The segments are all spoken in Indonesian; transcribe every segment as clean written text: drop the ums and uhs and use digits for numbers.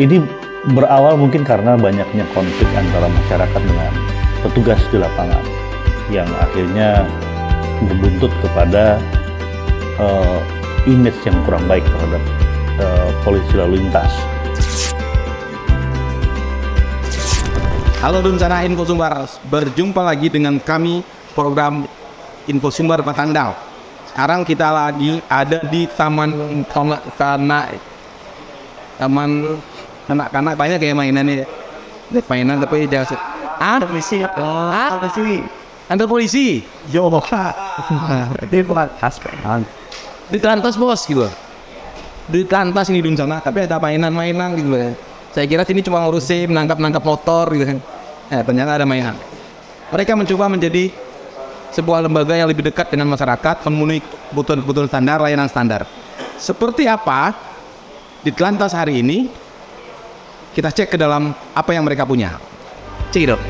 Ini berawal mungkin karena banyaknya konflik antara masyarakat dengan petugas di lapangan yang akhirnya berbuntut kepada image yang kurang baik terhadap polisi lalu lintas. Halo Dunsana Info Sumbar, berjumpa lagi dengan kami program Info Sumbar Patandal. Sekarang kita lagi ada di taman kanak-kanak, banyak kayak mainan nih. Mainan tapi jangan ada polisi. Ada polisi. Yo, itu bukan aspek. Di lantas bos gitu. Di lantas ini Dunsana, tapi ada mainan-mainan gitu. Saya kira sini cuma ngurusin menangkap motor gitu kan. Ternyata ada mainan. Mereka mencoba menjadi sebuah lembaga yang lebih dekat dengan masyarakat, memenuhi kebutuhan standar, layanan standar. Seperti apa di Telantas hari ini? Kita cek ke dalam apa yang mereka punya. Cekidot.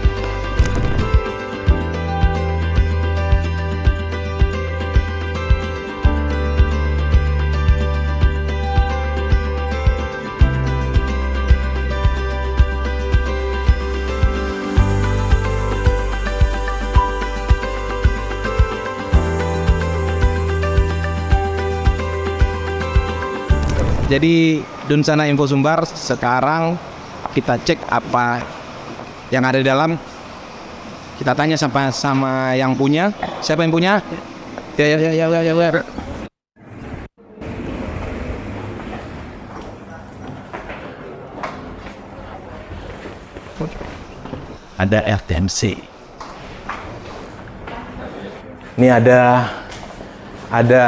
Jadi Dunsana Info Sumbar, sekarang kita cek apa yang ada di dalam. Kita tanya sama yang punya. Siapa yang punya? Ya. Ada RTMC. Ini ada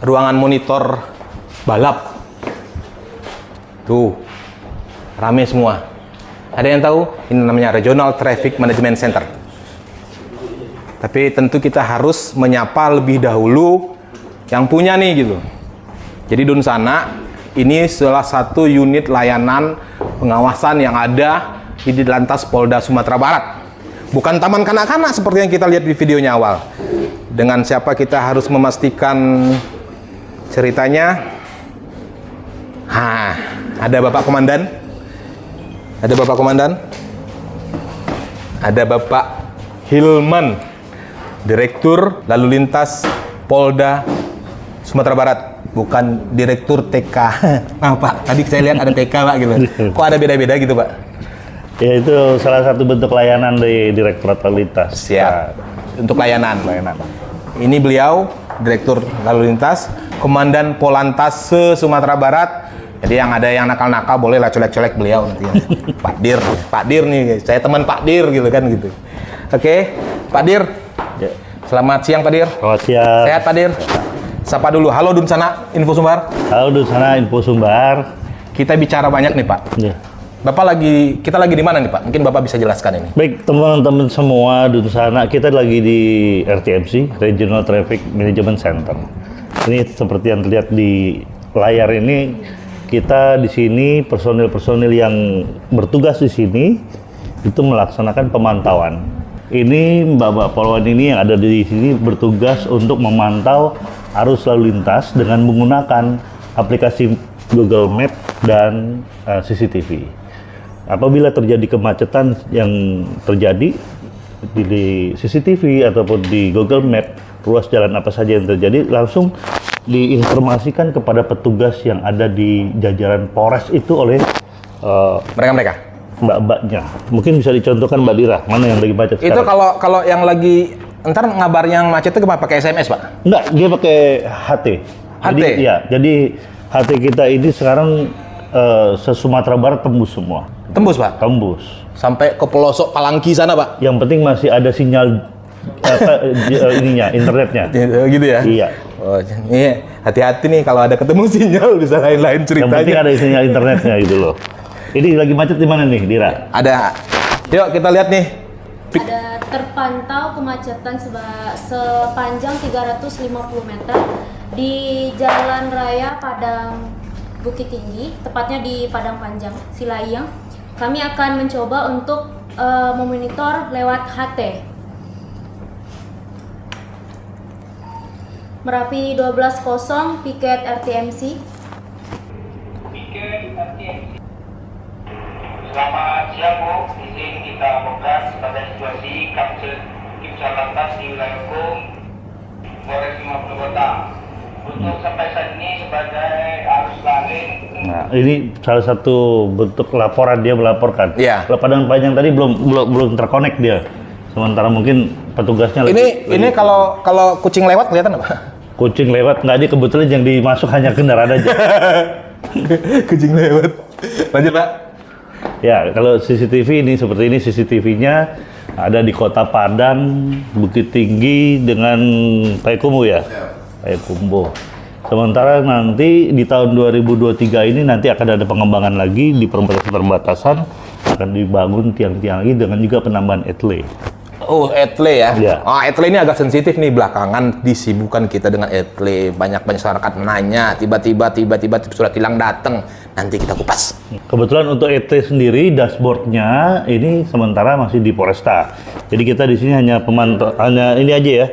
ruangan monitor balap. Tuh, rame semua. Ada yang tahu? Ini namanya Regional Traffic Management Center. Tapi tentu kita harus menyapa lebih dahulu yang punya nih gitu. Jadi Dunsana, ini salah satu unit layanan pengawasan yang ada di Ditlantas Polda Sumatera Barat. Bukan taman kanak-kanak seperti yang kita lihat di videonya awal. Dengan siapa kita harus memastikan ceritanya. Ada Bapak Komandan. Ada Bapak Hilman, Direktur Lalu Lintas Polda Sumatera Barat. Bukan Direktur TK. Nah Pak, tadi saya lihat ada TK Pak gitu. Kok ada beda-beda gitu Pak? Ya itu salah satu bentuk layanan dari Direktorat Lalu Lintas. Siap. Untuk layanan. Ini beliau Direktur Lalu Lintas, Komandan Polantas Sumatera Barat. Jadi yang ada yang nakal-nakal bolehlah colek-colek beliau nanti ya. Pak Dir nih, saya teman Pak Dir gitu kan gitu. Oke, Pak Dir. Ya. Selamat siang Pak Dir. Selamat siang. Sehat Pak Dir. Sapa dulu. Halo Dunsana Info Sumbar. Halo Dunsana Info Sumbar. Kita bicara banyak nih Pak. Ya. Kita lagi di mana nih Pak? Mungkin Bapak bisa jelaskan ini. Baik teman-teman semua Dunsana, kita lagi di RTMC, Regional Traffic Management Center. Ini seperti yang terlihat di layar ini, kita di sini personil-personil yang bertugas di sini itu melaksanakan pemantauan. Ini Mbak Polwan ini yang ada di sini bertugas untuk memantau arus lalu lintas dengan menggunakan aplikasi Google Map dan CCTV. Apabila terjadi kemacetan yang terjadi di CCTV ataupun di Google Map, ruas jalan apa saja yang terjadi langsung diinformasikan kepada petugas yang ada di jajaran Polres itu oleh mereka. Mbak-mbaknya. Mungkin bisa dicontohkan Mbak Dira, mana yang lagi macet itu sekarang? kalau yang lagi ntar ngabar yang macet itu pakai SMS Pak? Enggak, dia pakai HT. Jadi HT kita ini sekarang se-Sumatera Barat tembus semua. Tembus Pak? Tembus. Sampai ke pelosok Palangki sana Pak? Yang penting masih ada sinyal internetnya. Gitu ya? Iya. Oh, iya. Hati-hati nih kalau ada ketemu sinyal bisa lain-lain ceritanya. Yang penting ada sinyal internetnya gitu loh. Ini lagi macet di mana nih, Dira? Ada. Yuk kita lihat nih. Ada terpantau kemacetan sepanjang 350 meter di Jalan Raya Padang Bukit Tinggi, tepatnya di Padang Panjang, Silayang. Kami akan mencoba untuk memonitor lewat HT. Merapi 12.0 piket RTMC. Bu, izin kita buka pada situasi Tim Lantas di wilayah hukum Polres 50 Kota. Untuk sampai saat ini sebagai arus lalu. Nah, ini salah satu bentuk laporan, dia melaporkan. Iya. Kalau padang panjang tadi belum terkonek dia. Sementara mungkin petugasnya Ini kalau kucing lewat kelihatan apa? kucing lewat, nggak, dia kebetulan yang dimasuk hanya kendaraan aja. Kucing lewat. Lanjut, Pak. Ya, kalau CCTV ini seperti ini, CCTV-nya ada di Kota Padang, Bukit Tinggi dengan Payakumbuh ya. Payakumbuh. Sementara nanti di tahun 2023 ini nanti akan ada pengembangan lagi di perbatasan akan dibangun tiang-tiang lagi dengan juga penambahan etle. Oh, etle ya. Iya. Oh, etle ini agak sensitif nih, belakangan disibukkan kita dengan etle. Banyak masyarakat menanya, tiba-tiba surat tilang datang. Nanti kita kupas. Kebetulan untuk etle sendiri dashboardnya ini sementara masih di Polresta. Jadi kita di sini hanya ini aja ya.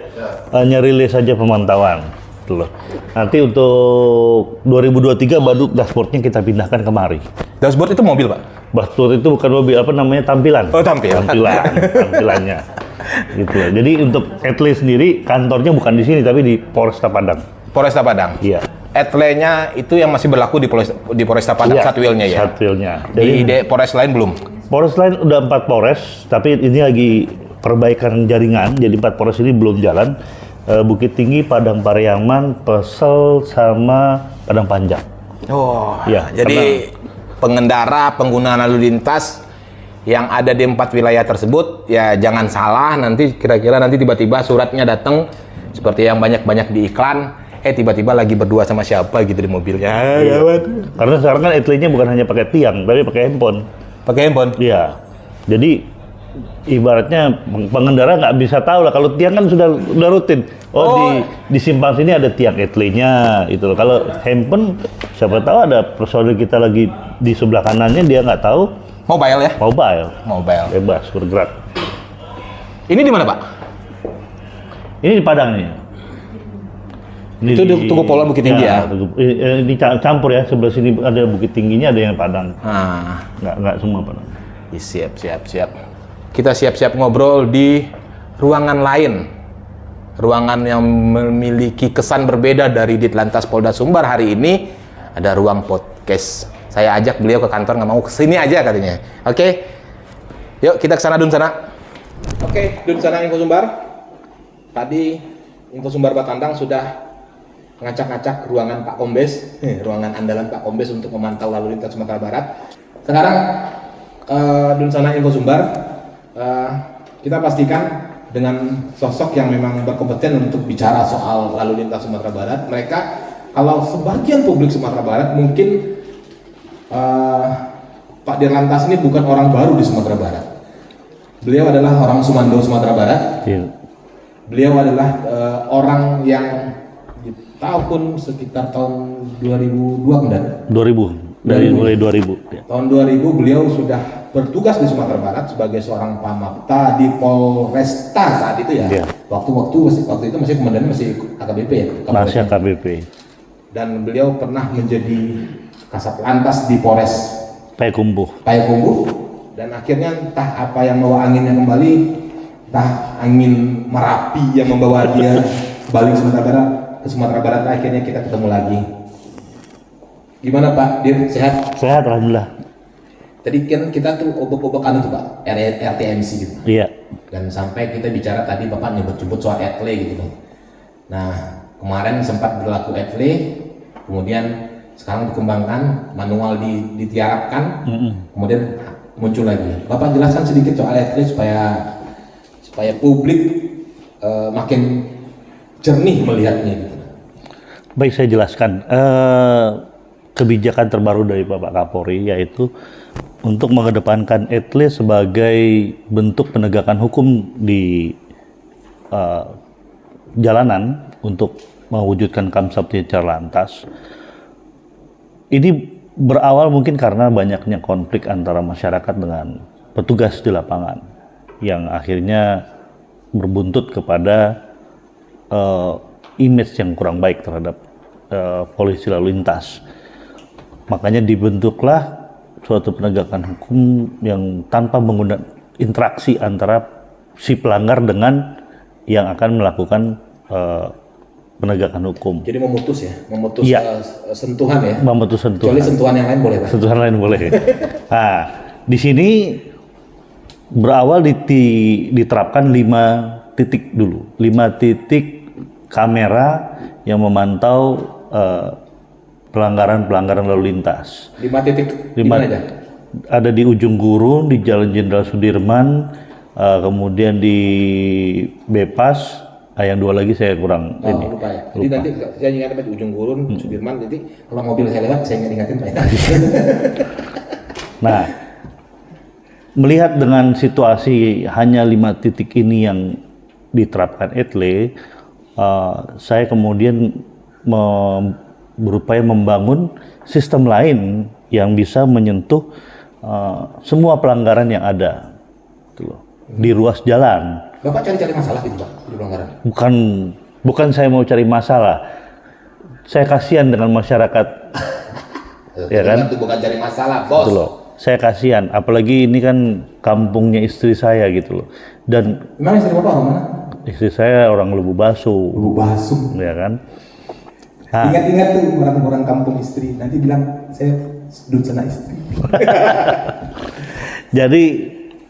Hanya rilis saja pemantauan. Gitu loh. Nanti untuk 2023 baru dashboardnya kita pindahkan kemari. Dashboard itu mobil, Pak? Dashboard itu bukan mobil, apa namanya, tampilan. Oh, Tampilannya. Gitu loh. Jadi untuk etle sendiri kantornya bukan di sini tapi di Polresta Padang. Polresta Padang. Iya. Etle-nya itu yang masih berlaku di Polresta Padang, Iya, Satwilnya ya? Satwilnya. Di Polres lain belum? Polres lain udah 4 Polres, tapi ini lagi perbaikan jaringan, jadi 4 Polres ini belum jalan. Bukit Tinggi, Padang Pariaman, Pesel, sama Padang Panjang. Oh, Ya, jadi pengendara, pengguna lalu lintas yang ada di 4 wilayah tersebut, ya jangan salah, nanti kira-kira nanti tiba-tiba suratnya datang, seperti yang banyak-banyak di iklan, tiba-tiba lagi berdua sama siapa gitu di mobilnya. Gawat. Karena sekarang kan etle-nya bukan hanya pakai tiang, tapi pakai handphone. Pakai handphone? Iya. Jadi ibaratnya pengendara nggak bisa tahu lah, kalau tiang kan sudah rutin. Di simpang sini ada tiang etle-nya itu loh. Kalau handphone siapa tahu ada personil kita lagi di sebelah kanannya, dia nggak tahu. Mobile ya? Mobile. Bebas bergerak. Ini di mana, Pak? Ini di Padang nih. Ini Itu di Tugu Pola Bukit Tinggi ya? Ini campur ya, sebelah sini ada Bukit Tingginya, ada yang Padang. Nah, Nggak semua Padang. siap. Kita siap-siap ngobrol di ruangan lain. Ruangan yang memiliki kesan berbeda dari Ditlantas Polda Sumbar hari ini. Ada ruang podcast. Saya ajak beliau ke kantor, nggak mau kesini aja katanya. Oke, yuk kita ke sana Dun sana. Oke, Dun sana Info Sumbar. Tadi Info Sumbar Batandang sudah ngacak-ngacak ruangan Pak Kombes, ruangan andalan Pak Kombes untuk memantau lalu lintas Sumatera Barat. Sekarang Dun sana Info Sumbar, kita pastikan dengan sosok yang memang berkompeten untuk bicara soal lalu lintas Sumatera Barat. Mereka, kalau sebagian publik Sumatera Barat mungkin Pak Dirlantas ini bukan orang baru di Sumatera Barat. Beliau adalah orang Sumando, Sumatera Barat. Iya. Beliau adalah orang yang di sekitar tahun 2002 kemudian. 2000. Mulai 2000. Ya. Tahun 2000 beliau sudah bertugas di Sumatera Barat sebagai seorang pamapta di Polresta saat itu ya. Iya. Waktu itu masih komandannya masih AKBP ya. Masih AKBP. Dan beliau pernah menjadi Kasat Lantas di Polres Payakumbuh. Dan akhirnya entah apa yang membawa anginnya kembali, entah angin Merapi yang membawa dia balik ke Sumatera Barat, akhirnya kita ketemu lagi. Gimana Pak Dir, sehat? Sehat, alhamdulillah. Tadi kan kita tuh obok-obokan itu Pak, RTMC gitu. Iya. Dan sampai kita bicara tadi Bapak nyebut-nyebut soal etle gitu. Nah, kemarin sempat berlaku etle, kemudian sekarang dikembangkan, manual ditiarapkan, kemudian muncul lagi. Bapak jelaskan sedikit soal etle supaya publik makin jernih melihatnya gitu. Baik, saya jelaskan. Kebijakan terbaru dari Bapak Kapolri yaitu untuk mengedepankan etle sebagai bentuk penegakan hukum di jalanan untuk mewujudkan Kamsapti Lantas. Ini berawal mungkin karena banyaknya konflik antara masyarakat dengan petugas di lapangan yang akhirnya berbuntut kepada image yang kurang baik terhadap polisi lalu lintas. Makanya dibentuklah suatu penegakan hukum yang tanpa menggunakan interaksi antara si pelanggar dengan yang akan melakukan penegakan hukum. Jadi memutus ya, memutus Iya. sentuhan ya. Memutus sentuhan. Kecuali sentuhan yang lain boleh, Pak. Sentuhan lain boleh. Nah, di sini berawal diterapkan 5 titik dulu. 5 titik kamera yang memantau pelanggaran lalu lintas. 5 titik di 5 mana aja? ada di ujung Gurun, di Jalan Jenderal Sudirman, kemudian di Bepas, yang 2 lagi saya kurang Oh, lupa ya. Jadi nanti saya ingatkan di ujung Gurun, Sudirman, jadi kalau mobil saya lewat, saya ingatin Pak. Nah, melihat dengan situasi hanya 5 titik ini yang diterapkan ETLE, saya kemudian berupaya membangun sistem lain yang bisa menyentuh semua pelanggaran yang ada, gitu loh, di ruas jalan. Bapak cari-cari masalah gitu Pak, di pelanggaran? Bukan saya mau cari masalah, saya kasihan dengan masyarakat, ya kan? Itu bukan cari masalah, Bos. Gitu loh. Saya kasihan, apalagi ini kan kampungnya istri saya gitu loh. Dan Memang istri Bapak orang mana? istri saya orang Lubu Basu, Lu basuh. ya kan? Nah, Ingat-ingat tuh orang-orang kampung istri, nanti bilang saya ducana istri. jadi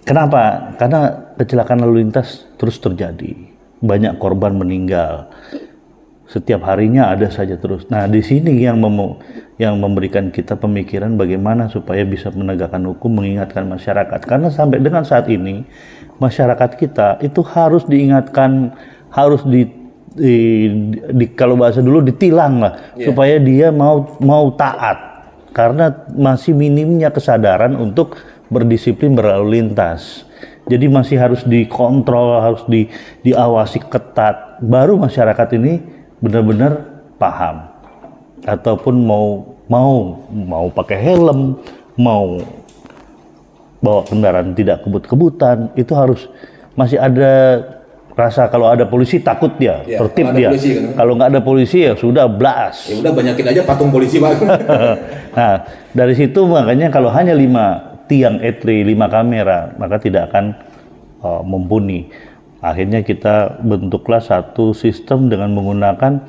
kenapa? Karena kecelakaan lalu lintas terus terjadi, banyak korban meninggal. Setiap harinya ada saja terus. Nah, di sini yang memberikan kita pemikiran bagaimana supaya bisa menegakkan hukum, mengingatkan masyarakat. Karena sampai dengan saat ini masyarakat kita itu harus diingatkan, harus kalau bahasa dulu ditilang lah, supaya dia mau taat. Karena masih minimnya kesadaran untuk berdisiplin berlalu lintas. Jadi masih harus dikontrol, harus diawasi ketat. Baru masyarakat ini benar-benar paham, ataupun mau pakai helm, mau bawa kendaraan tidak kebut-kebutan, itu harus masih ada rasa kalau ada polisi takut dia, Ya, tertib kalau ada dia. polisi, kan? Kalau nggak ada polisi ya sudah blas. Ya udah banyakin aja patung polisi Pak. Nah, dari situ makanya kalau hanya 5 tiang ETLE, 5 kamera, maka tidak akan mumpuni. Akhirnya kita bentuklah satu sistem dengan menggunakan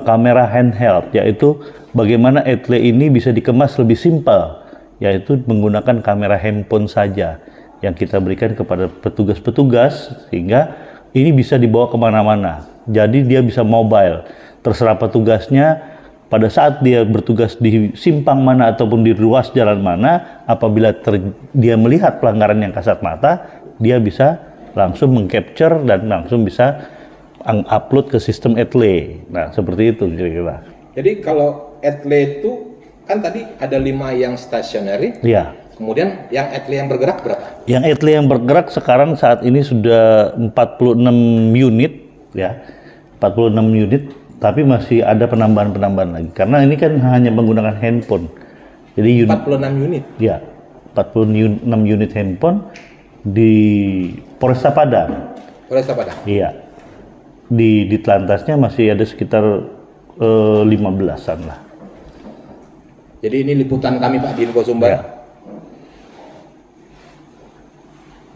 kamera handheld, yaitu bagaimana ETLE ini bisa dikemas lebih simpel, yaitu menggunakan kamera handphone saja yang kita berikan kepada petugas-petugas, sehingga ini bisa dibawa kemana-mana. Jadi dia bisa mobile, terserah petugasnya pada saat dia bertugas di simpang mana ataupun di ruas jalan mana, apabila dia melihat pelanggaran yang kasat mata, dia bisa langsung mengcapture dan langsung bisa upload ke sistem ETLE. Nah, seperti itu kira-kira. Jadi kalau ETLE itu kan tadi ada 5 yang stationary, Iya. kemudian yang ETLE yang bergerak berapa? Yang ETLE yang bergerak sekarang saat ini sudah 46 unit, ya. 46 unit, tapi masih ada penambahan-penambahan lagi. Karena ini kan hanya menggunakan handphone. Jadi 46 unit. ya, 46 unit handphone di Polresta Padang. Polresta Padang. Iya. Di Telantasnya masih ada sekitar 15-an lah. Jadi ini liputan kami Pak di Info Sumber. Ya.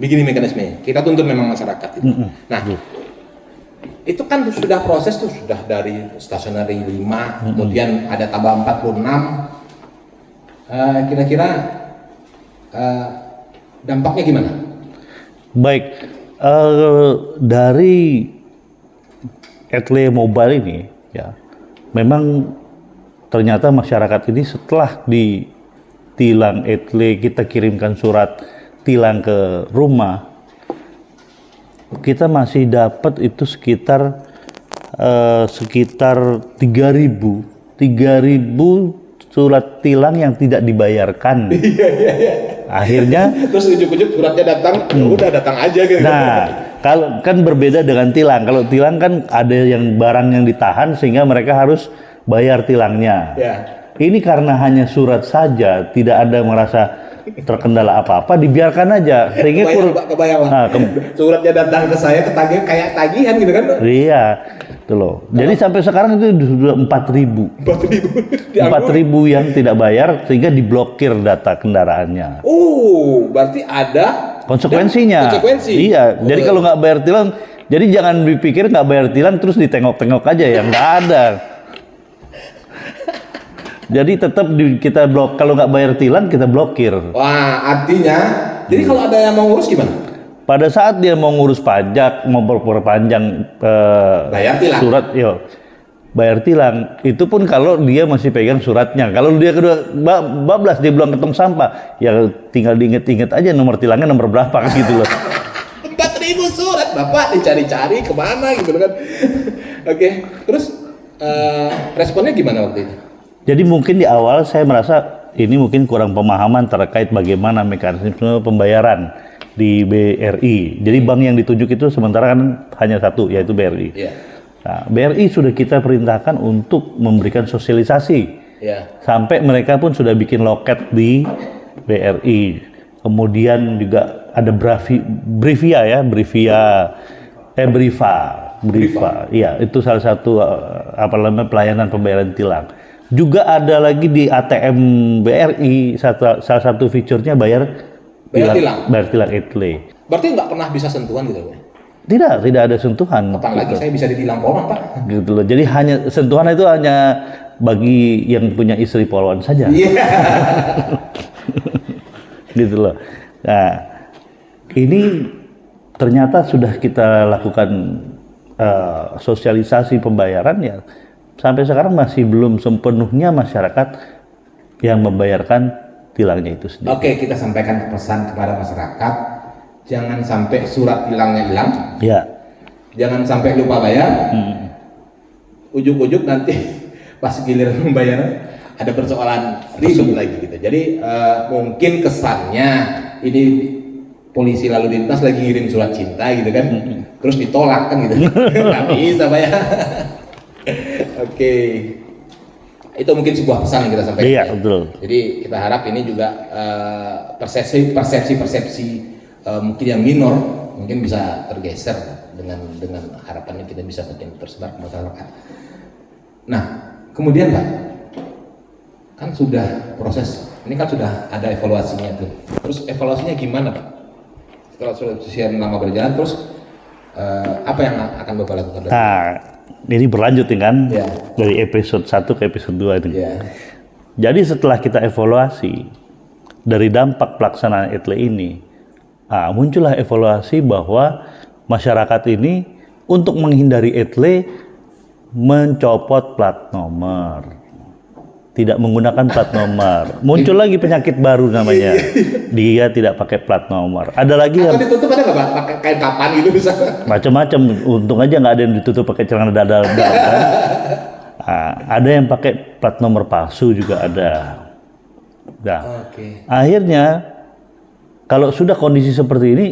Begini mekanismenya, kita tuntut memang masyarakat. Nah, itu kan sudah proses tuh, sudah dari stationary 5, kemudian ada tambah 46. Kira-kira dampaknya gimana? Baik, dari ETLE mobile ini, ya, memang ternyata masyarakat ini setelah ditilang ETLE, kita kirimkan surat tilang ke rumah, kita masih dapat itu sekitar 3.000 surat tilang yang tidak dibayarkan. Akhirnya Terus ujuk-ujuk suratnya datang, ya udah datang aja gitu. nah, kalau kan berbeda dengan tilang. Kalau tilang kan ada yang barang yang ditahan sehingga mereka harus bayar tilangnya. Ya. Ini karena hanya surat saja, tidak ada merasa terkendala apa-apa, dibiarkan aja sehingga Kebayang Pak, kebayang Pak. Nah, Suratnya datang ke saya ketagih kayak tagihan gitu kan. iya. Itu loh. Jadi sampai sekarang itu sudah 4.000. 4.000 yang tidak bayar sehingga diblokir data kendaraannya. Oh, berarti ada Konsekuensinya. konsekuensi. Iya. Jadi kalau nggak bayar tilang, jadi jangan dipikir nggak bayar tilang terus ditengok-tengok aja ya, nggak ada. Jadi tetap kita blok. Kalau nggak bayar tilang kita blokir. Wah, artinya, jadi kalau ada yang mau ngurus gimana? Pada saat dia mau ngurus pajak, mau perpanjang Bayar tilang. surat, bayar tilang. Itu pun kalau dia masih pegang suratnya. Kalau dia kedua bablas dia bilang ke tong sampah, ya tinggal diinget-inget aja nomor tilangnya nomor berapa gitu loh. 4.000 surat, Bapak dicari-cari kemana gitu kan. Oke, terus responnya gimana waktu itu? Jadi mungkin di awal saya merasa ini mungkin kurang pemahaman terkait bagaimana mekanisme pembayaran di BRI. Jadi bank yang ditunjuk itu sementara kan hanya satu, yaitu BRI. Iya. Nah, BRI sudah kita perintahkan untuk memberikan sosialisasi. Iya. Sampai mereka pun sudah bikin loket di BRI. Kemudian juga ada Brivia. Iya, itu salah satu pelayanan pembayaran tilang. Juga ada lagi di ATM BRI salah satu fiturnya bayar tilang etle. Berarti nggak pernah bisa sentuhan gitu, Pak? Tidak ada sentuhan. Kapan lagi saya bisa ditilang polwan, Pak? Gitu loh. Jadi sentuhan itu hanya bagi yang punya istri polwan saja. Iya. Gitu loh. Nah, ini ternyata sudah kita lakukan sosialisasi pembayaran ya. Sampai sekarang masih belum sepenuhnya masyarakat yang membayarkan tilangnya itu sendiri. Oke, kita sampaikan pesan kepada masyarakat, jangan sampai surat tilangnya hilang. Ya. Jangan sampai lupa bayar. Ujuk-ujuk nanti pas giliran membayar ada persoalan ribet lagi gitu. Jadi mungkin kesannya ini polisi lalu lintas lagi ngirim surat cinta gitu kan, terus ditolak kan gitu. Nggak bisa bayar. Oke. Itu mungkin sebuah pesan yang kita sampaikan. Iya, betul. Jadi kita harap ini juga persepsi mungkin yang minor mungkin bisa tergeser dengan harapannya kita bisa makin tersebar ke masyarakat. Nah, kemudian Pak, kan sudah proses ini kan sudah ada evaluasinya tuh. Terus evaluasinya gimana Pak? Setelah sekian lama berjalan, terus apa yang akan Bapak lakukan? Nah, ini berlanjut ya kan, Ya. dari episode 1 ke episode 2 ini. Ya. Jadi setelah kita evaluasi dari dampak pelaksanaan etle ini, muncullah evaluasi bahwa masyarakat ini untuk menghindari etle mencopot plat nomor, tidak menggunakan plat nomor. Muncul lagi penyakit baru namanya, dia tidak pakai plat nomor. Ada lagi Atau yang ditutup ada nggak Pak? Pakai kain kapan gitu bisa? macam-macam. Untung aja nggak ada yang ditutup pakai celana dada kan. Ada yang pakai plat nomor palsu juga ada. Nah, Oke. akhirnya kalau sudah kondisi seperti ini,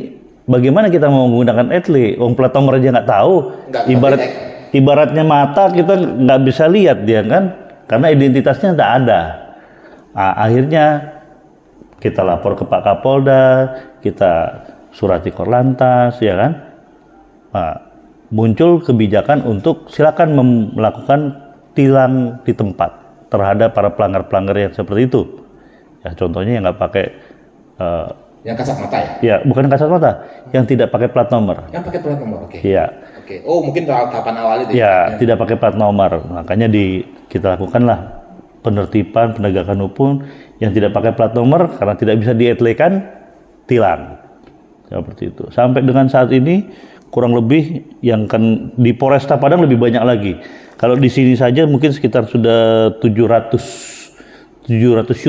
bagaimana kita mau menggunakan etle? Wong plat nomor aja nggak tahu. Nggak Ibaratnya mata kita nggak bisa lihat dia kan, karena identitasnya tidak ada. Akhirnya kita lapor ke Pak Kapolda, kita surati Korlantas, ya kan. Muncul kebijakan untuk silakan melakukan tilang di tempat terhadap para pelanggar-pelanggar yang seperti itu. Ya contohnya yang nggak pakai Yang kasat mata ya? ya bukan kasat mata, yang tidak pakai plat nomor. Yang pakai plat nomor, oke. Iya. Oke. Oh mungkin tahapan awal itu Ya, tidak pakai plat nomor. Makanya kita lakukanlah penertiban penegakan hukum yang tidak pakai plat nomor karena tidak bisa dietlekan, tilang. Seperti itu. Sampai dengan saat ini kurang lebih yang kan di Polresta Padang lebih banyak lagi. Kalau di sini saja mungkin sekitar sudah 700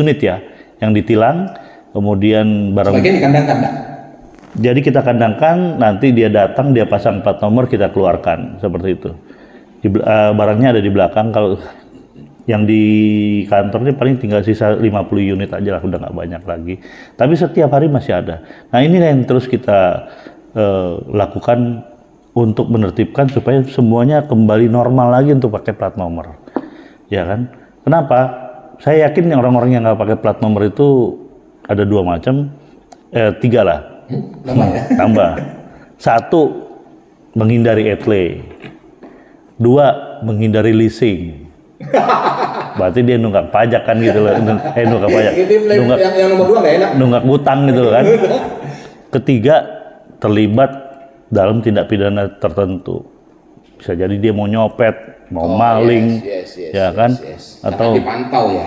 unit ya yang ditilang. Kemudian barang sebagian dikandangkan, Pak. jadi kita kandangkan, nanti dia datang, dia pasang plat nomor, kita keluarkan seperti itu. Barangnya ada di belakang. Kalau yang di kantornya paling tinggal sisa 50 unit aja lah, udah nggak banyak lagi. Tapi setiap hari masih ada. Nah ini yang terus kita lakukan untuk menertibkan supaya semuanya kembali normal lagi untuk pakai plat nomor, ya kan? Kenapa? Saya yakin yang orang-orang yang nggak pakai plat nomor itu ada dua macam, 3 lah. Tambah ya? Tambah. 1, menghindari etle. 2, menghindari leasing. Berarti dia nunggak pajak kan gitu loh. Nunggak pajak. Nunggak, yang nomor 2 nggak enak. nunggak utang gitu kan. Ketiga, terlibat dalam tindak pidana tertentu. Bisa jadi dia mau nyopet, mau maling, ya kan? Atau dipantau ya.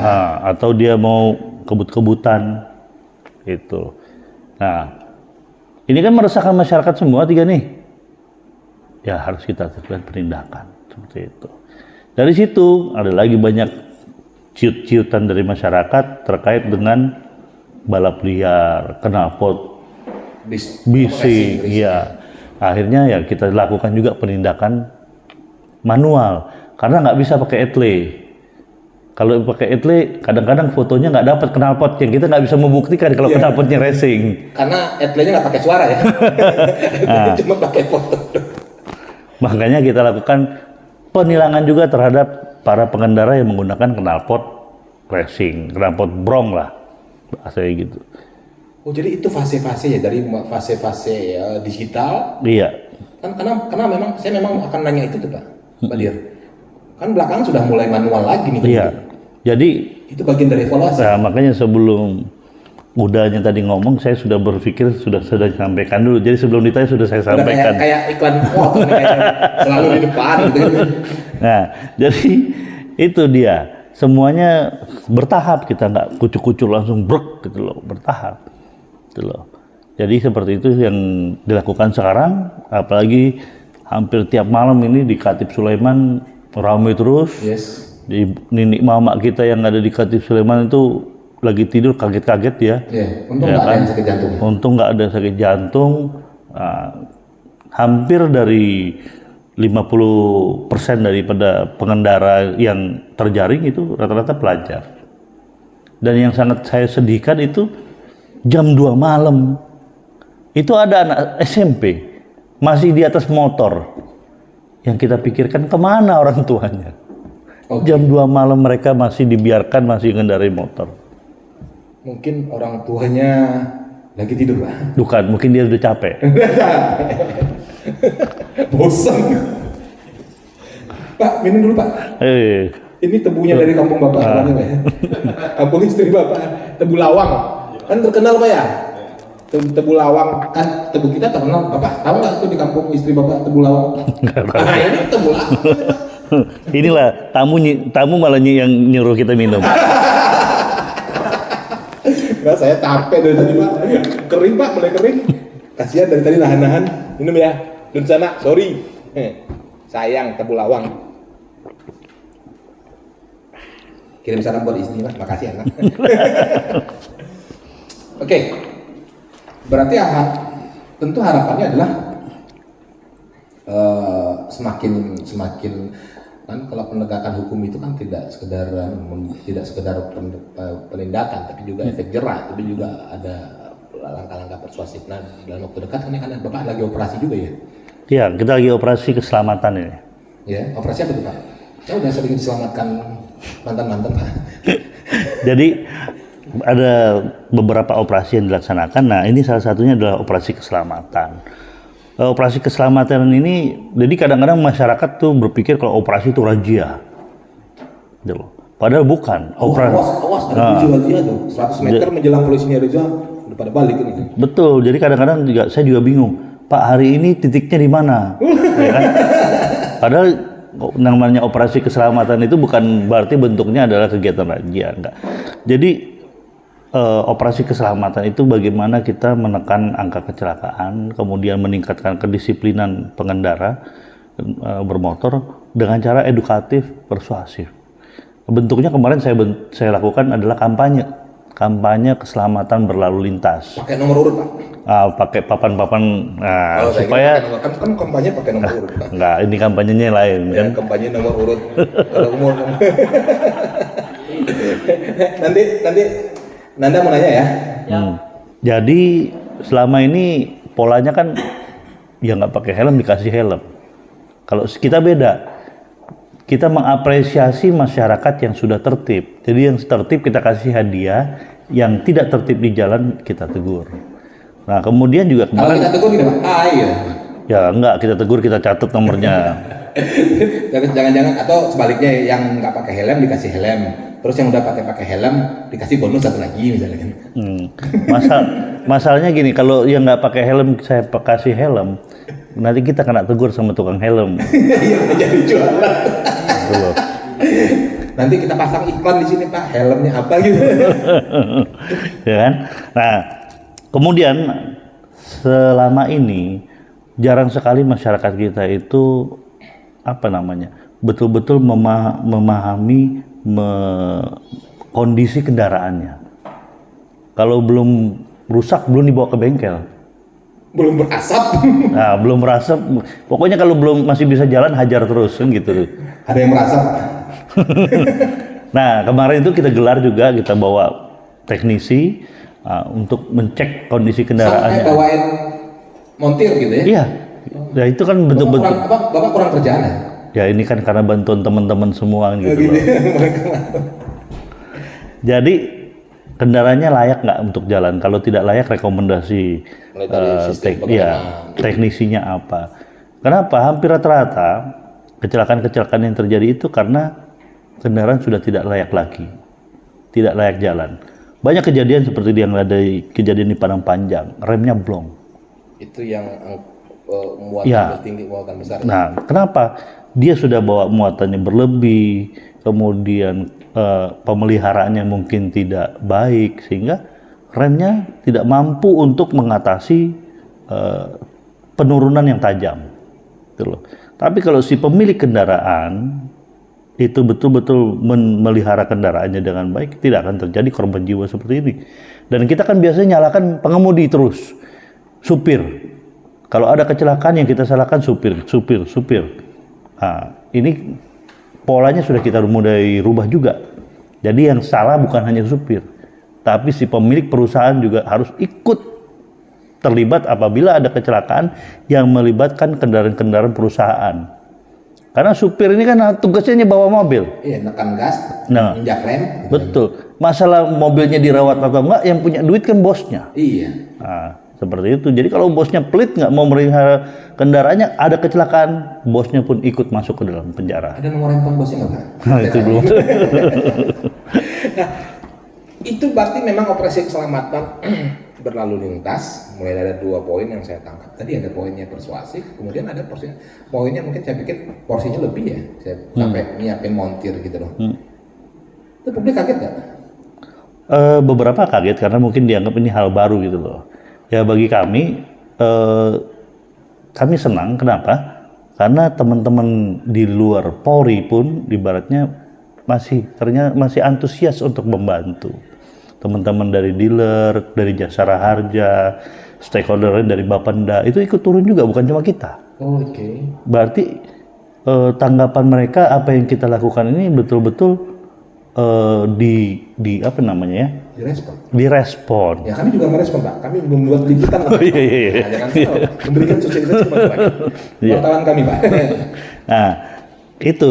Atau dia mau kebut-kebutan itu. Nah, ini kan meresahkan masyarakat semua 3 nih. Ya harus kita lakukan penindakan seperti itu. Dari situ ada lagi banyak ciut-ciutan dari masyarakat terkait dengan balap liar, knalpot, bising, iya. Akhirnya ya kita lakukan juga penindakan manual karena nggak bisa pakai etle. Kalau pakai etle, kadang-kadang fotonya nggak dapat knalpotnya. Kita nggak bisa membuktikan kalau knalpotnya racing. Karena etlenya nggak pakai suara ya. Cuma pakai foto. Makanya kita lakukan penilangan juga terhadap para pengendara yang menggunakan knalpot racing, knalpot brom lah, bahasanya gitu. Oh jadi itu fase-fase ya, dari fase-fase digital. Iya. Kan karena memang saya akan nanya itu tuh Pak Dir. Kan belakangan sudah mulai manual lagi nih. Iya. Jadi itu bagian dari evaluasi. Nah, makanya sebelum udahnya tadi ngomong, saya sudah berpikir sudah sampaikan dulu. Jadi sebelum ditanya sudah saya sampaikan. Kayak iklan motor kayak selalu di depan gitu. Nah, jadi itu dia. Semuanya bertahap, kita nggak kucuk-kucuk langsung brek gitu loh, bertahap. Gitu loh. Jadi seperti itu yang dilakukan sekarang, apalagi hampir tiap malam ini di Khatib Sulaiman ramai terus. Yes. Di nenek mama kita yang ada di Khatib Sulaiman itu lagi tidur kaget-kaget ya. Untung nggak ada yang sakit jantung. Untung nggak ada sakit jantung. Hampir dari 50% daripada pengendara yang terjaring itu rata-rata pelajar. Dan yang sangat saya sedihkan itu jam 2 malam itu ada anak SMP masih di atas motor. Yang kita pikirkan kemana orang tuanya? Jam 2 malam mereka masih dibiarkan masih mengendarai motor. Mungkin orang tuanya lagi tidur Pak. Bukan, mungkin dia udah capek. Bosan. Pak, minum dulu Pak. Ini tebunya dari kampung Bapak. Kampung istri Bapak, Tebu Lawang. Kan terkenal Pak ya? Tebu Lawang. Kan tebu kita terkenal. Bapak tahu nggak itu di kampung istri Bapak Tebu Lawang? Nah, ini Tebu Lawang. Inilah tamu malah yang nyuruh kita minum. Nah, saya capek dari tadi Pak. Kering Pak, mulai kering. Kasihan dari tadi nahan-nahan. Minum ya. Dun sana, sorry. Sayang Tebu Lawang. Kirim salam buat istri Pak. Makasih anak. Oke. Berarti tentu harapannya adalah semakin kan kalau penegakan hukum itu kan tidak sekedar penindakan tapi juga efek jerak, tapi juga ada langkah-langkah persuasif. Nah, dalam waktu dekat kan Bapak lagi operasi juga ya? Iya, kita lagi operasi keselamatan ini. Ya, operasi apa tuh Pak? Saya udah sering diselamatkan mantan-mantan Pak. Jadi ada beberapa operasi yang dilaksanakan. Nah, ini salah satunya adalah operasi keselamatan. Operasi keselamatan ini, jadi kadang-kadang masyarakat tuh berpikir kalau operasi itu razia. Gitu. Padahal bukan. Awas, ada polisi razia tuh. 100 meter menjelang polisinya razia, udah pada balik ini. Betul, jadi kadang-kadang saya juga bingung. Pak, hari ini titiknya di mana? Ya kan? Padahal namanya operasi keselamatan itu bukan berarti bentuknya adalah kegiatan razia, enggak. Jadi operasi keselamatan itu bagaimana kita menekan angka kecelakaan, kemudian meningkatkan kedisiplinan pengendara bermotor dengan cara edukatif, persuasif. Bentuknya kemarin saya lakukan adalah kampanye keselamatan berlalu lintas. Pakai nomor urut Pak? Pakai papan-papan, supaya kan kampanye pakai nomor urut Pak. Enggak, ini kampanyenya lain ya, kan. Kampanye nomor urut kalau umur. nanti Nanda mau nanya ya? Jadi selama ini polanya kan ya nggak pakai helm dikasih helm. Kalau kita beda, kita mengapresiasi masyarakat yang sudah tertib. Jadi yang tertib kita kasih hadiah, yang tidak tertib di jalan kita tegur. Nah kemudian juga kemarin. Kalau kita tegur gimana Pak? Iya. Ya enggak, kita tegur, kita catat nomornya. Jangan-jangan atau sebaliknya yang nggak pakai helm dikasih helm, terus yang udah pakai helm dikasih bonus satu lagi misalnya kan. Masalahnya gini, kalau yang nggak pakai helm saya kasih helm, nanti kita kena tegur sama tukang helm. Iya, jadi jualan. Gitu loh. Nanti kita pasang iklan di sini Pak, helmnya apa gitu. Ya kan? Nah, kemudian selama ini jarang sekali masyarakat kita itu apa namanya betul-betul memahami kondisi kendaraannya. Kalau belum rusak belum dibawa ke bengkel. Belum berasap. Nah, belum berasap. Pokoknya kalau belum masih bisa jalan hajar terus kan gitu. Ada yang merasap. Nah, kemarin itu kita gelar juga, kita bawa teknisi untuk mencek kondisi kendaraannya. Sampai bawain montir gitu ya? Iya. Ya itu kan bentuk-bentuk. Bapak kurang kerjaan ya? Ya ini kan karena bantuan teman-teman semua gitu loh. Jadi kendaraannya layak nggak untuk jalan? Kalau tidak layak, rekomendasi teknisinya apa? Kenapa? Hampir rata-rata kecelakaan-kecelakaan yang terjadi itu karena kendaraan sudah tidak layak lagi, tidak layak jalan. Banyak kejadian seperti yang ada kejadian di Padang Panjang, remnya blong. Itu yang muatan tinggi, muatan besar. Nah, kenapa? Dia sudah bawa muatannya berlebih, kemudian pemeliharaannya mungkin tidak baik, sehingga remnya tidak mampu untuk mengatasi penurunan yang tajam. Gitu loh. Tapi kalau si pemilik kendaraan itu betul-betul memelihara kendaraannya dengan baik, tidak akan terjadi korban jiwa seperti ini. Dan kita kan biasanya nyalakan pengemudi terus, supir. Kalau ada kecelakaan yang kita salahkan supir. Nah, ini polanya sudah kita mulai rubah juga. Jadi yang salah bukan hanya supir, tapi si pemilik perusahaan juga harus ikut terlibat apabila ada kecelakaan yang melibatkan kendaraan-kendaraan perusahaan. Karena supir ini kan tugasnya bawa mobil. Iya, nekan gas, injak rem. Betul. Masalah mobilnya dirawat atau enggak, yang punya duit kan bosnya. Iya. Nah, seperti itu. Jadi kalau bosnya pelit nggak mau melihara kendaraannya, ada kecelakaan, bosnya pun ikut masuk ke dalam penjara. Ada nomor handphone bosnya nggak, Pak? Nah, itu belum. Nah, itu berarti memang operasi keselamatan berlalu lintas. Mulai ada 2 poin yang saya tangkap. Tadi ada poinnya persuasif, kemudian ada poinnya mungkin saya pikir porsinya lebih ya. Saya sampai nyiapin montir gitu loh. Itu publik kaget nggak? Beberapa kaget karena mungkin dianggap ini hal baru gitu loh. Ya bagi kami senang. Kenapa? Karena teman-teman di luar Polri pun ibaratnya ternyata masih antusias untuk membantu. Teman-teman dari dealer, dari Jasara Harja, stakeholder dari Bapenda itu ikut turun juga, bukan cuma kita. Oke. Berarti tanggapan mereka apa yang kita lakukan ini betul-betul apa namanya ya? Direspon. Ya kami juga merespon Pak. Kami membuat liputan. Oh iya. Jangan memberikan sosialisasi kepada wartawan kami Pak. Nah itu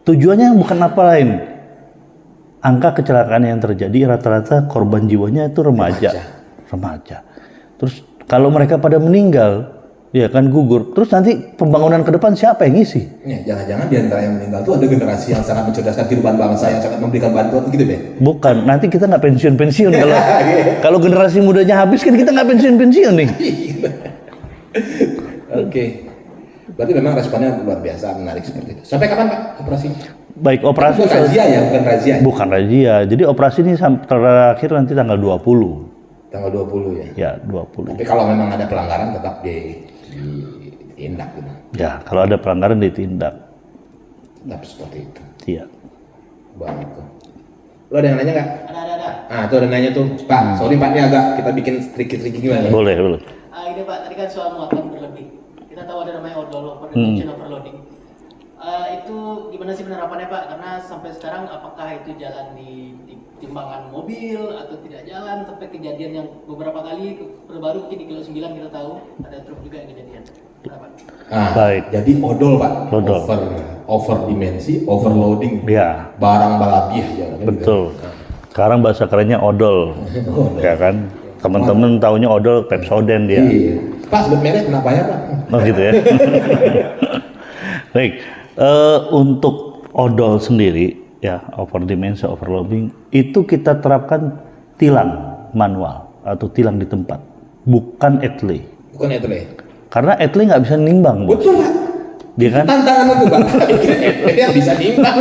tujuannya bukan apa lain. Angka kecelakaan yang terjadi rata-rata korban jiwanya itu remaja. Terus kalau mereka pada meninggal, ya kan gugur. Terus nanti pembangunan ke depan siapa yang ngisi? Ya, jangan-jangan di antara yang meninggal itu ada generasi yang sangat mencerdaskan kehidupan bangsa, yang sangat memberikan bantuan gitu deh. Bukan, nanti kita nggak pensiun-pensiun kalau generasi mudanya habis kan kita nggak pensiun-pensiun nih. Oke. Berarti memang responnya luar biasa, menarik seperti itu. Sampai kapan Pak operasinya? Baik, operasi bukan razia ya, bukan razia. Bukan razia. Jadi operasi ini terakhir nanti tanggal 20. Tanggal 20 ya? Ya, 20. Tapi kalau memang ada pelanggaran tetap ditindak gitu. Ya, kalau ada pelanggaran ditindak. Tetap seperti itu. Iya. Baik. Lo ada yang nanya nggak? Ada. Ah, tuh ada nanya tuh. Pak, sorry Pak, ini agak kita bikin tricky gimana? Boleh. Ini Pak, tadi kan soal muatan berlebih. Kita tahu ada namanya odol, overloading. Itu gimana sih penerapannya Pak? Karena sampai sekarang apakah itu jalan di timbangan mobil atau tidak jalan, sampai kejadian yang beberapa kali baru mungkin di kilo 9 kita tahu ada truk juga yang kejadian. Baik. Jadi odol Pak, over dimensi, overloading, ya. Barang balabiah. Betul. Sekarang bahasa kerennya odol, ya kan? Teman-teman taunya odol Pepsodent dia. Iya. Pak sebut merek kenapa ya Pak? Oh gitu ya. Baik, untuk odol sendiri ya, over dimensi, overloading itu kita terapkan tilang manual atau tilang di tempat, bukan etle. Bukan etle. Karena etle nggak bisa nimbang, Bos. Betul, Pak. Dia kan. Tantangan itu, Pak. Etle yang bisa nimbang.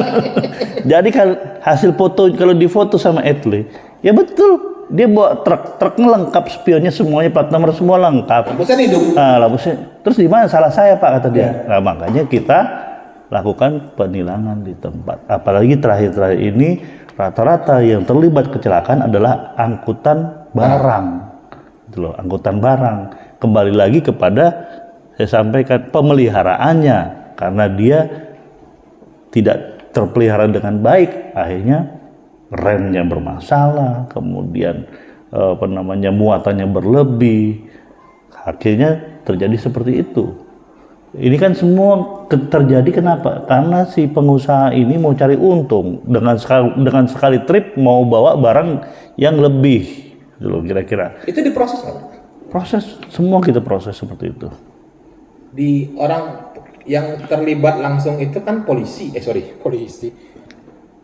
Jadi kalau hasil foto, kalau difoto sama etle, ya betul. Dia bawa truknya lengkap, spionnya semuanya, plat nomor semua lengkap. Lampusan hidup. Nah, lampunya. Terus di mana salah saya, Pak, kata dia. Nah, makanya kita lakukan penilangan di tempat. Apalagi terakhir-terakhir ini rata-rata yang terlibat kecelakaan adalah angkutan barang. Gitu loh, angkutan barang. Kembali lagi kepada saya sampaikan pemeliharaannya, karena dia tidak terpelihara dengan baik, akhirnya remnya bermasalah, kemudian muatannya berlebih, akhirnya terjadi seperti itu. Ini kan semua terjadi kenapa? Karena si pengusaha ini mau cari untung, dengan sekali trip mau bawa barang yang lebih, gitu loh, kira-kira. Itu diproses nggak? Proses, semua kita proses seperti itu. Di orang yang terlibat langsung itu kan polisi.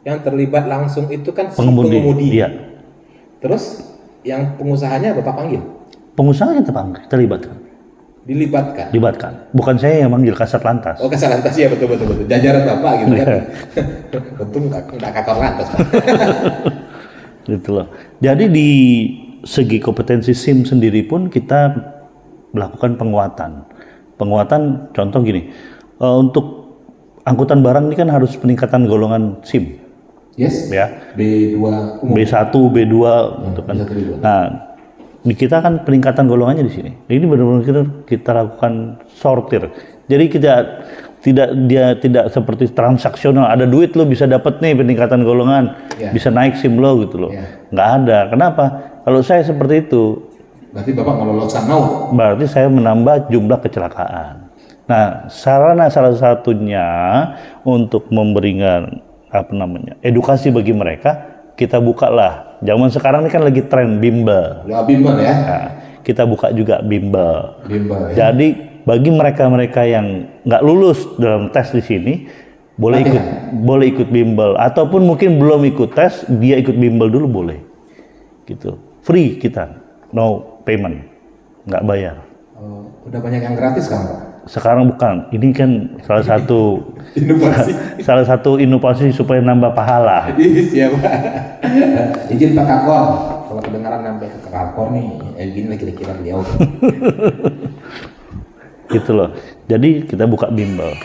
Yang terlibat langsung itu kan si pengemudi. Iya. Terus yang pengusahanya Bapak panggil? Pengusahanya terlibatkan. Dilibatkan. Bukan saya yang manggil, Kasat Lantas. Oh, Kasat Lantas, ya betul. Jajaran Bapak gitu kan. Untung nggak kakor lantas, Pak. Gitu loh. Jadi di segi kompetensi SIM sendiri pun kita melakukan penguatan. Contoh gini, untuk angkutan barang ini kan harus peningkatan golongan SIM. Yes. Ya. B2 umum. B1, B2 gitu kan. B1, B2. Nah, di kita kan peningkatan golongannya di sini. Ini benar-benar kita lakukan sortir. Jadi kita tidak seperti transaksional. Ada duit lo bisa dapat nih peningkatan golongan, bisa naik SIM lo gitu loh. Nggak ada. Kenapa? Kalau saya seperti itu, berarti Bapak meloloskan mau. Berarti saya menambah jumlah kecelakaan. Nah, sarana salah satunya untuk memberikan edukasi bagi mereka, kita buka lah. Zaman sekarang ini kan lagi tren bimbel. Ya, bimbel ya. Nah, kita buka juga bimbel. Bimbel. Ya? Jadi bagi mereka-mereka yang nggak lulus dalam tes di sini, boleh ikut bimbel. Ataupun mungkin belum ikut tes, dia ikut bimbel dulu boleh. Gitu. Free kita, no payment, nggak bayar. Udah banyak yang gratis kan, Pak? Sekarang bukan, ini kan salah satu inovasi. salah satu inovasi supaya nambah pahala. Iya, Pak. Izin Pak Kakor, kalau kedengaran sampai ke Kakor nih, gini lah kira-kira beliau. Gitu loh. Jadi kita buka bimbel.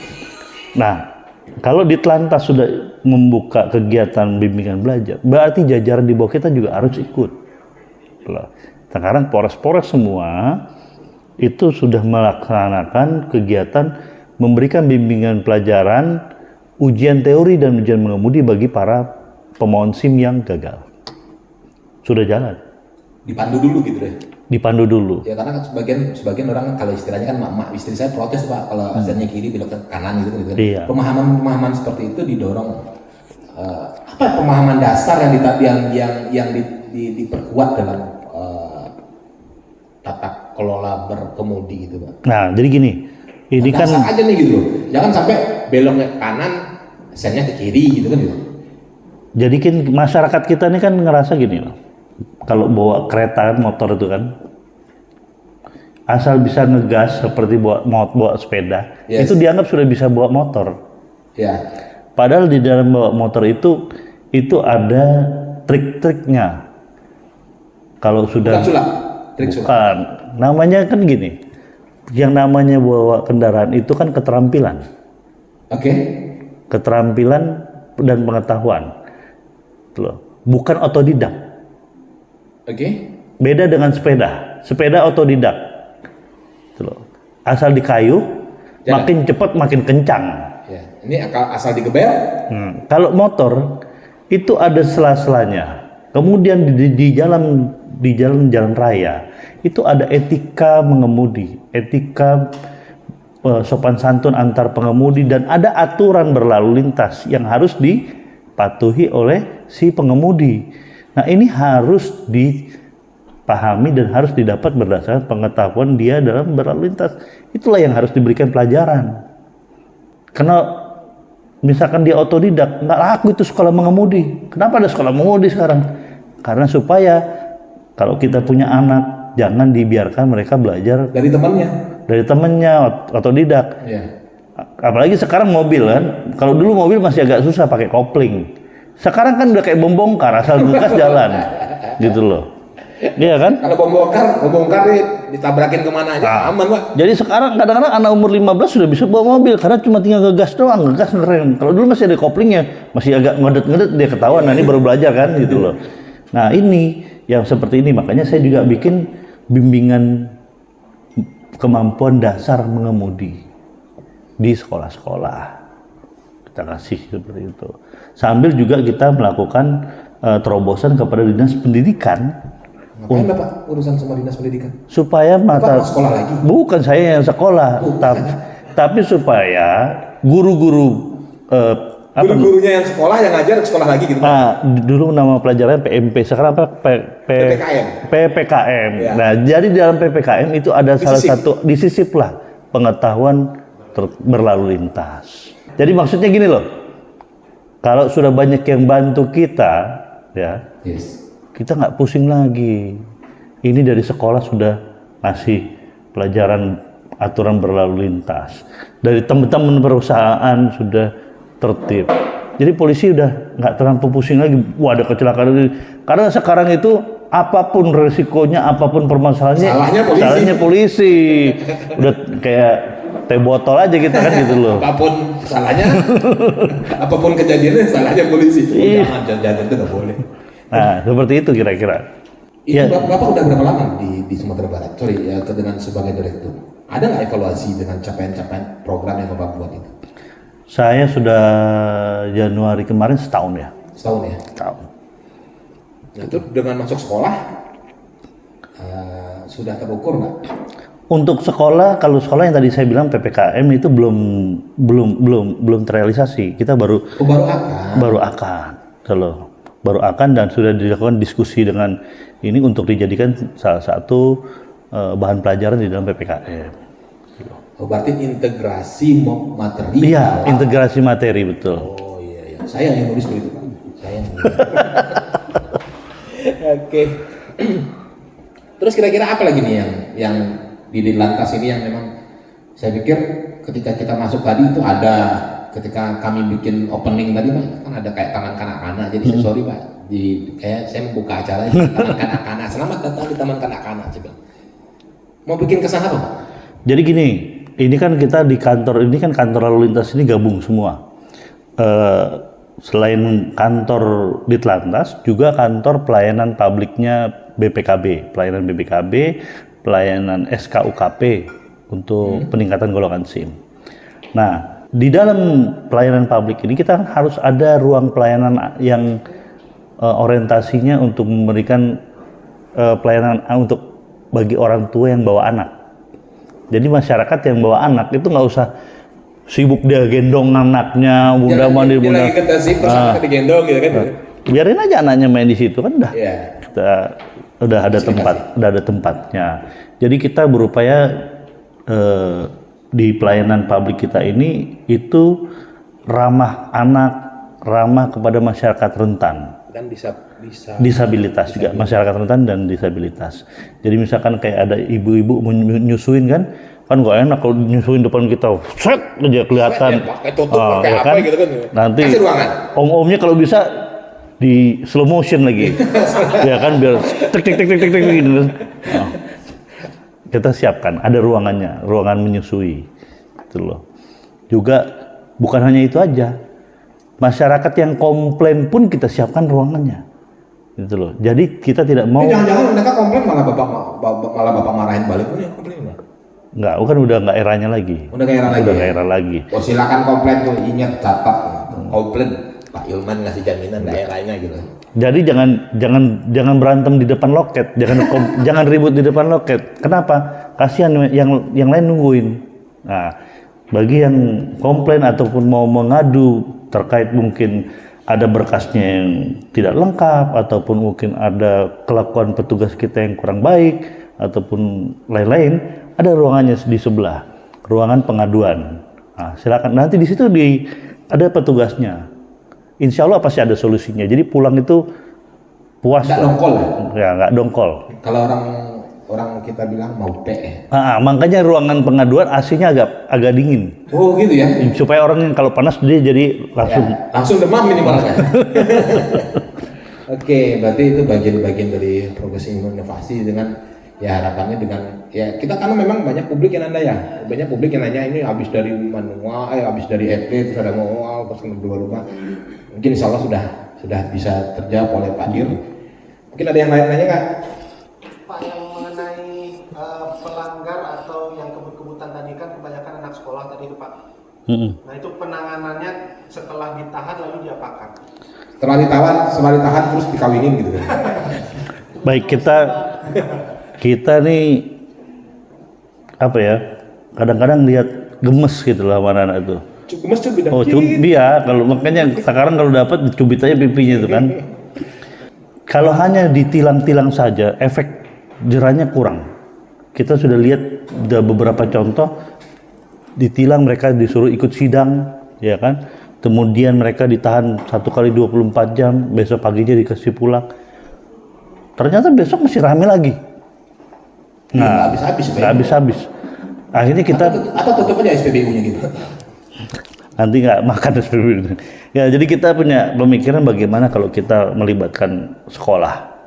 Nah, kalau di Telantas sudah membuka kegiatan bimbingan belajar, berarti jajaran di bawah kita juga harus ikut. Loh. Sekarang Polres-Polres semua itu sudah melaksanakan kegiatan memberikan bimbingan pelajaran, ujian teori dan ujian mengemudi bagi para pemohon SIM yang gagal. Sudah jalan. Dipandu dulu gitu deh. Dipandu dulu. Ya karena sebagian orang kalau istilahnya kan mak istri saya protes, Pak, kalau azannya kiri belok ke kanan gitu. Iya. Pemahaman seperti itu didorong. Apa pemahaman dasar yang diperkuat dalam tata kelola berkemudi gitu, Pak. Nah, jadi gini, ini kan aja nih gitu loh. Jangan sampai beloknya ke kanan, sennya ke kiri gitu kan gitu. Jadi kan masyarakat kita ini kan ngerasa gini loh. Kalau bawa kereta motor itu kan asal bisa ngegas seperti bawa sepeda, itu dianggap sudah bisa bawa motor. Ya. Padahal di dalam bawa motor itu ada trik-triknya. Kalau sudah bukan, namanya kan gini, yang namanya bawa kendaraan itu kan keterampilan. Oke. Keterampilan dan pengetahuan, bukan otodidak. Oke. Beda dengan sepeda otodidak. Asal dikayuh, makin cepat makin kencang. Ya. Ini asal digeber. Kalau motor itu ada sela-selanya. Kemudian di jalan raya itu ada etika mengemudi, etika sopan santun antar pengemudi, dan ada aturan berlalu lintas yang harus dipatuhi oleh si pengemudi. Nah, ini harus dipahami dan harus didapat berdasarkan pengetahuan dia dalam berlalu lintas. Itulah yang harus diberikan pelajaran. Karena misalkan dia otodidak, nggak laku itu sekolah mengemudi. Kenapa ada sekolah mengemudi sekarang? Karena supaya kalau kita punya anak, jangan dibiarkan mereka belajar Dari temannya. dari temennya otodidak. Iya. Apalagi sekarang mobil kan, kalau dulu mobil masih agak susah pakai kopling. Sekarang kan udah kayak bom bongkar, asal gas jalan, gitu loh. Iya kan? Kalau bom bongkar nih ditabrakin kemana aja aman Pak. Jadi sekarang kadang-kadang anak umur 15 sudah bisa bawa mobil karena cuma tinggal ngegas doang, ngegas ngerem. Kalau dulu masih ada koplingnya, masih agak ngedet-ngedet dia ketahuan, nah ini baru belajar kan gitu loh. Nah ini yang seperti ini, makanya saya juga bikin bimbingan kemampuan dasar mengemudi di sekolah-sekolah. Kita kasih seperti itu. Sambil juga kita melakukan terobosan kepada dinas pendidikan. Ngapain Bapak urusan sama dinas pendidikan? Supaya Bapak mau sekolah lagi? bukan saya yang sekolah, tapi supaya guru-guru Guru-gurunya yang sekolah yang ngajar sekolah lagi gitu. dulu nama pelajarannya PMP, sekarang apa? PPKM. PPKM. Ya. Nah, jadi di dalam PPKM itu ada salah satu disisiplah pengetahuan berlalu lintas. Jadi maksudnya gini loh, kalau sudah banyak yang bantu kita, ya. Yes. Kita nggak pusing lagi. Ini dari sekolah sudah ngasih pelajaran aturan berlalu lintas. Dari teman-teman perusahaan sudah tertib. Jadi polisi udah nggak terlalu pusing lagi. Wah, ada kecelakaan. Karena sekarang itu apapun resikonya, apapun permasalahannya, salahnya polisi. Udah kayak teh botol aja kita kan gitu loh. Apapun salahnya, apapun kejadiannya salahnya polisi. Jangan itu nggak boleh. Nah, seperti itu kira-kira. Itu Ya. Bapak udah berapa lama di Sumatera Barat? Sorry, ya, dengan sebagai direktur. Ada nggak evaluasi dengan capaian-capaian program yang Bapak buat itu? Saya sudah Januari kemarin setahun ya. Setahun ya? Setahun. Nah, itu dengan masuk sekolah, sudah terukur nggak? Untuk sekolah, kalau sekolah yang tadi saya bilang PPKM itu belum terrealisasi. Kita baru akan, baru akan dan sudah dilakukan diskusi dengan ini untuk dijadikan salah satu bahan pelajaran di dalam PPKM. Oh, berarti integrasi materi. Iya, integrasi materi betul. Oh iya. Saya yang nulis begitu Pak. Saya yang nulis. Oke. Terus kira-kira apa lagi nih yang di Ditlantas ini yang memang saya pikir ketika kita masuk tadi itu ada, ketika kami bikin opening tadi Pak, kan ada kayak taman kanak-kanak. Jadi saya sorry Pak, kayak saya membuka acara di taman kanak-kanak. Selamat datang di taman kanak-kanak. Mau bikin kesan apa Pak? Jadi gini, ini kan kita di kantor ini kan kantor lalu lintas ini gabung semua. Selain kantor Ditlantas, juga kantor pelayanan publiknya BPKB, pelayanan SKUKP untuk peningkatan golongan SIM. Nah, di dalam pelayanan publik ini kita harus ada ruang pelayanan yang orientasinya untuk memberikan pelayanan untuk bagi orang tua yang bawa anak. Jadi masyarakat yang bawa anak itu nggak usah sibuk dia gendong anaknya, bunda mandi, bunda. Lagi ketesip terus anaknya digendong gitu kan? Biarin aja anaknya main di situ kan udah. Iya. Kita udah ada tempatnya. Jadi kita berupaya di pelayanan publik kita ini itu ramah anak, ramah kepada masyarakat rentan. Dan Disabilitas juga, masyarakat rentan dan disabilitas. Jadi misalkan kayak ada ibu-ibu nyusuin kan nggak enak kalau nyusuin depan kita, set aja kelihatan. Pakai tutup, pakai apa gitu kan. Nanti Kasih ruangan. om-omnya kalau bisa di slow motion lagi, ya kan biar tek gitu. Nah, kita siapkan, ada ruangannya, ruangan menyusui, gitu loh. Juga bukan hanya itu aja, masyarakat yang komplain pun kita siapkan ruangannya, gitu loh. Jadi kita tidak mau. Jangan-jangan mereka komplain malah bapak marahin balik pun yang komplain lah. Nggak, kan udah nggak eranya lagi. Udah nggak era lagi. Oh silakan komplain tuh, ingat catat komplain. Pak Ilman ngasih jaminan daerahnya gitu. Jadi jangan berantem di depan loket, jangan ribut di depan loket. Kenapa? Kasihan yang lain nungguin. Nah, bagi yang komplain ataupun mau mengadu terkait mungkin ada berkasnya yang tidak lengkap ataupun mungkin ada kelakuan petugas kita yang kurang baik ataupun lain-lain, ada ruangannya di sebelah, ruangan pengaduan. Nah, silakan nanti di situ ada petugasnya. Insya Allah pasti ada solusinya. Jadi pulang itu puas. Nggak dongkol ya? Ya, nggak dongkol. Kalau orang kita bilang mau teh. Makanya ruangan pengaduan AC-nya agak dingin. Oh gitu ya? Supaya orang yang kalau panas dia jadi langsung. Ya, langsung demam minimal kan? Oke, berarti itu bagian-bagian dari progresi inovasi dengan ya harapannya dengan ya kita karena memang banyak publik yang banyak publik yang nanya ini habis dari manual, habis dari EP terus ada manual terus berubah-ubah. Mungkin insya Allah sudah bisa terjawab oleh Pak Dir. Mungkin ada yang lain nanya nggak? Pak, yang mengenai pelanggar atau yang kebut-kebutan tadi kan kebanyakan anak sekolah tadi itu Pak. Nah itu penanganannya setelah ditahan lalu diapakan? Setelah ditahan terus dikawinin gitu kan? Baik, kita nih apa ya? Kadang-kadang lihat gemes gitu lah anak-anak itu. Gemes cubit. Oh, cubit ya. Kalau makanya sekarang kalau dapat dicubit aja pipinya itu kan. Kalau hanya ditilang-tilang saja, efek jerahnya kurang. Kita sudah lihat beberapa contoh ditilang mereka disuruh ikut sidang, ya kan? Kemudian mereka ditahan 1 kali 24 jam, besok paginya dikasih pulang. Ternyata besok masih rame lagi. Nah, nggak habis-habis. Akhirnya kita atau tutup aja SPBU-nya gitu. Nanti nggak makan SPBU. Ya, jadi kita punya pemikiran bagaimana kalau kita melibatkan sekolah.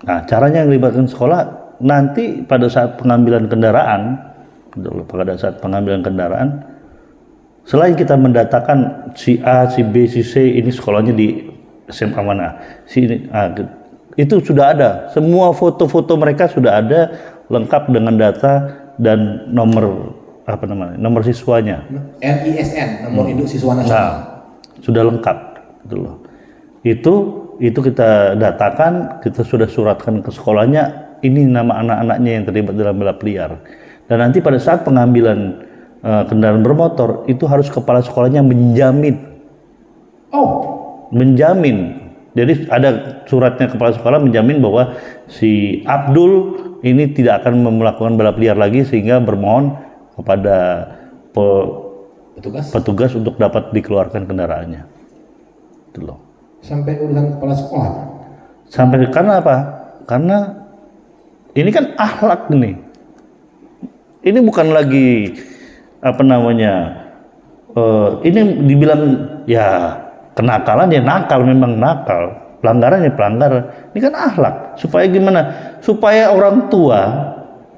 Nah, caranya melibatkan sekolah nanti pada saat pengambilan kendaraan, selain kita mendatakan si A, si B, si C ini sekolahnya di SMA mana, itu sudah ada. Semua foto-foto mereka sudah ada lengkap dengan data dan nomor nomor siswanya. NISN, nomor induk siswa nasional. Nah, sudah lengkap gitu loh. Itu kita datakan, kita sudah suratkan ke sekolahnya, ini nama anak-anaknya yang terlibat dalam balap liar. Dan nanti pada saat pengambilan kendaraan bermotor itu harus kepala sekolahnya menjamin. Menjamin. Jadi ada suratnya kepala sekolah menjamin bahwa si Abdul ini tidak akan melakukan balap liar lagi sehingga bermohon kepada petugas untuk dapat dikeluarkan kendaraannya. Itu loh. Sampai urusan kepala sekolah. Sampai karena apa? Karena ini kan akhlak nih. Ini bukan lagi ini dibilang ya kenakalan ya nakal, memang nakal, pelanggaran ya pelanggaran. Ini kan akhlak. Supaya gimana? Supaya orang tua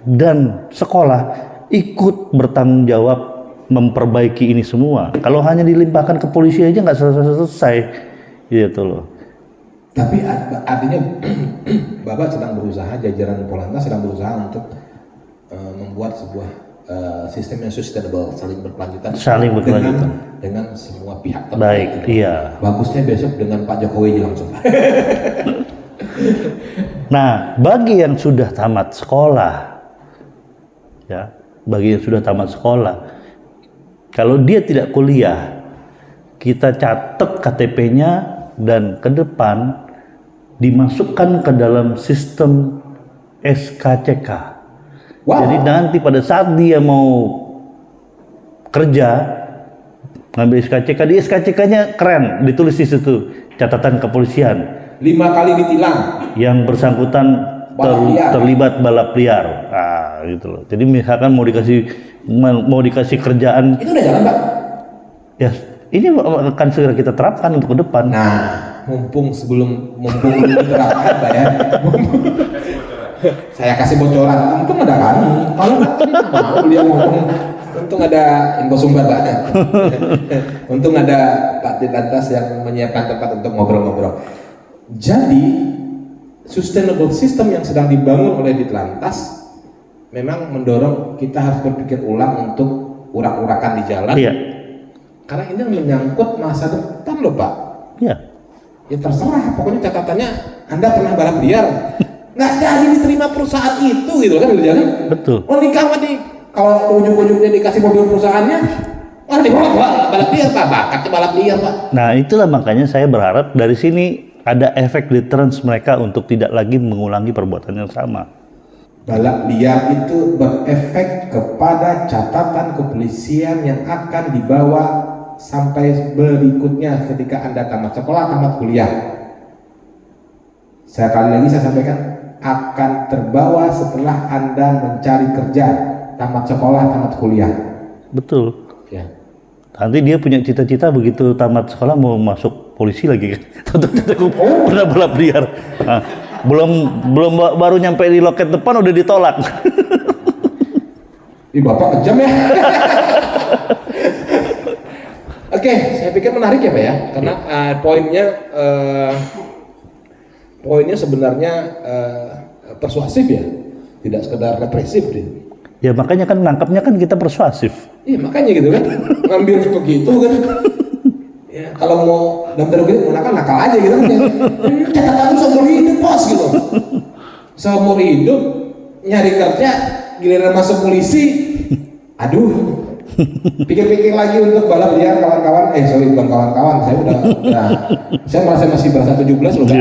dan sekolah ikut bertanggung jawab memperbaiki ini semua. Kalau hanya dilimpahkan ke polisi aja nggak selesai, gitu loh. Tapi artinya Bapak sedang berusaha, jajaran Polantas sedang berusaha untuk membuat sebuah sistem yang sustainable, saling berkelanjutan dengan semua pihak terkait. Baik, iya. Bagusnya besok dengan Pak Jokowi aja langsung. Nah, bagi yang sudah tamat sekolah, ya, kalau dia tidak kuliah, kita catat KTP-nya dan ke depan dimasukkan ke dalam sistem SKCK. Wow. Jadi nanti pada saat dia mau kerja ngambil SKCK, di SKCK-nya keren, ditulis di situ catatan kepolisian. 5 kali ditilang. Yang bersangkutan terlibat balap liar. Gitu loh. Jadi misalkan mau dikasih kerjaan. Itu udah jalan, Pak? Ya, ini akan segera kita terapkan untuk ke depan. Nah, mumpung diterapkan, Pak ya. Saya kasih bocoran, untung ada kami. Kalau mau dia ngomong, untung ada info sumber banyak. Untung ada Pak Ditlantas yang menyiapkan tempat untuk ngobrol-ngobrol. Jadi, sustainable system yang sedang dibangun oleh Ditlantas memang mendorong kita harus berpikir ulang untuk urak-urakan di jalan. Iya. Karena ini menyangkut masa depan loh, Pak. Iya. Ya terserah, pokoknya catatannya Anda pernah balap liar. Nggak jadi diterima perusahaan itu gitu kan, betul. Oh nikah mah kalau ujung-ujungnya dikasih mobil perusahaannya, dibawa balap liar Pak, bakatnya balap liar Pak. Nah itulah makanya saya berharap dari sini ada efek deterrence mereka untuk tidak lagi mengulangi perbuatan yang sama. balap liar itu berefek kepada catatan kepolisian yang akan dibawa sampai berikutnya ketika Anda tamat sekolah, tamat kuliah. Sekali lagi saya sampaikan, akan terbawa setelah Anda mencari kerja, tamat sekolah, tamat kuliah. Betul. Ya. Nanti dia punya cita-cita begitu tamat sekolah mau masuk polisi lagi kan. Pernah balap liar. Nah, belum baru nyampe di loket depan udah ditolak. Ih, Bapak kejam ya. Oke, saya pikir menarik ya Pak ya, karena poinnya sebenarnya persuasif ya, tidak sekedar represif deh. Ya makanya kan nangkapnya kan kita persuasif. Iya makanya gitu kan, ngambil begitu kan. Ya, kalau mau dalam tanda kutip nakal aja gitu kan. Catatan seumur hidup bos gitu. Seumur hidup nyari kerja, giliran masuk polisi, aduh. Pikir-pikir lagi untuk balap liar kawan-kawan. Bukan kawan-kawan, saya udah saya merasa masih berasa 17 loh Pak.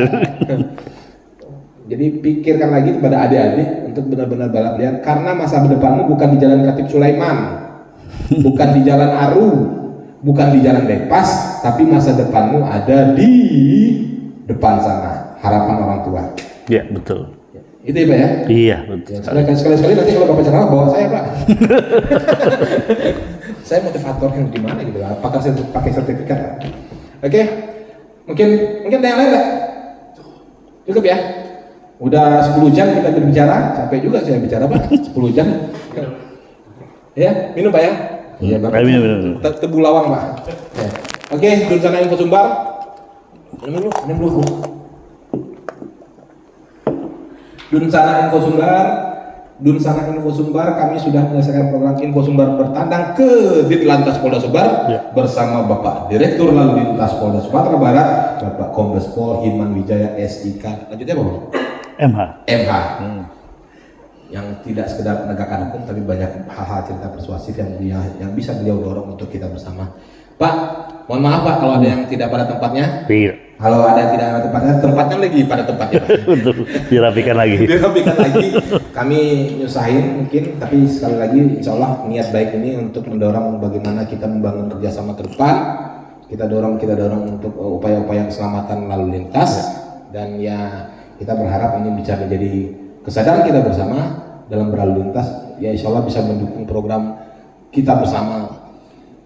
Jadi pikirkan lagi kepada adik-adik untuk benar-benar balap liar, karena masa depanmu bukan di Jalan Khatib Sulaiman, bukan di Jalan Aru, bukan di Jalan Bypass, tapi masa depanmu ada di depan sana, harapan orang tua. Iya betul. Itu ya Pak ya? Iya betul. Sekali-sekali nanti kalau Bapak ceramah bawa saya Pak. Saya motivator yang di mana gitu, apakah saya pakai sertifikat Pak? Oke, mungkin ada yang lain nggak? Cukup ya? Udah 10 jam kita berbicara, capek juga saya bicara Pak, 10 jam. Ya, minum Pak ya? Iya Bapak. Minum. Tebu lawang Pak. Ya. Oke, Dunsana Info Sumbar. Minum dulu. Dunsana Info Sumbar, kami sudah menyelesaikan program Info Sumbar bertandang ke Ditlantas Polda Sumbar bersama Bapak Direktur Lalu Lintas Polda Sumatera Barat, Bapak Kombes Pol Hilman Wijaya SIK. Lanjutnya Bapak? MH. Yang tidak sekedar penegakan hukum, tapi banyak hal-hal cerita persuasif yang bisa beliau dorong untuk kita bersama. Pak, mohon maaf Pak kalau ada yang tidak pada tempatnya. Iya. Kalau ada yang tidak pada tempatnya lagi pada tempatnya Pak. Untuk dirapikan lagi. Kami nyusahin mungkin, tapi sekali lagi insya Allah niat baik ini untuk mendorong bagaimana kita membangun kerjasama ke depan. Kita dorong untuk upaya-upaya keselamatan lalu lintas, dan ya kita berharap ini bisa menjadi kesadaran kita bersama dalam berlalu lintas. Ya insya Allah bisa mendukung program kita bersama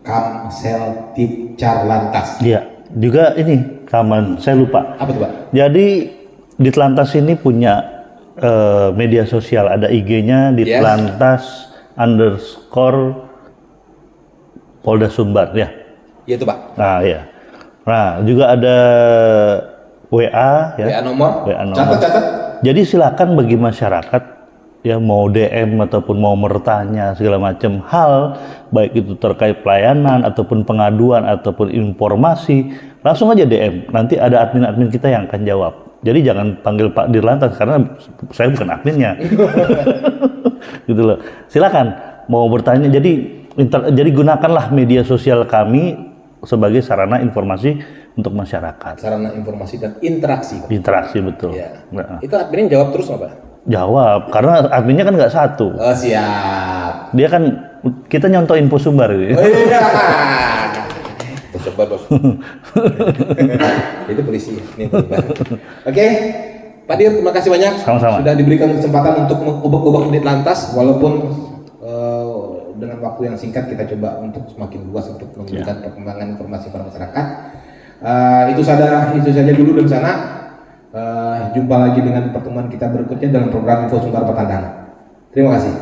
Kamsel Tipcar Lantas. Iya, juga ini Kaman, saya lupa. Apa tuh Pak? Jadi Ditlantas ini punya media sosial, ada IG-nya Ditlantas _Polda Sumbar ya. Iya tuh Pak. Nah iya. Nah juga ada WA ya. WA nomor. Catat. Jadi silakan bagi masyarakat ya mau DM ataupun mau bertanya segala macam hal, baik itu terkait pelayanan ataupun pengaduan ataupun informasi, langsung aja DM. Nanti ada admin-admin kita yang akan jawab. Jadi jangan panggil Pak Dirlantas karena saya bukan adminnya. Gitu loh. Silakan mau bertanya. Jadi gunakanlah media sosial kami sebagai sarana informasi untuk masyarakat. Sarana informasi dan interaksi. Interaksi betul. Ya. Nah. Itu admin jawab terus nggak Pak? Jawab, karena adminnya kan nggak satu. Oh siap. Dia kan, kita nyontoh Info Sumbar gitu. Oh iya. Info Sumbar bos. Itu polisi. Oke, Pak Dir, terima kasih banyak. Sama-sama. Sudah diberikan kesempatan untuk mengubah-ubah Ditlantas, walaupun dengan waktu yang singkat kita coba untuk semakin luas untuk memberikan perkembangan informasi pada masyarakat. Itu saja dulu dari sana. Jumpa lagi dengan pertemuan kita berikutnya dalam program Info Sumbar Petandang. Terima kasih.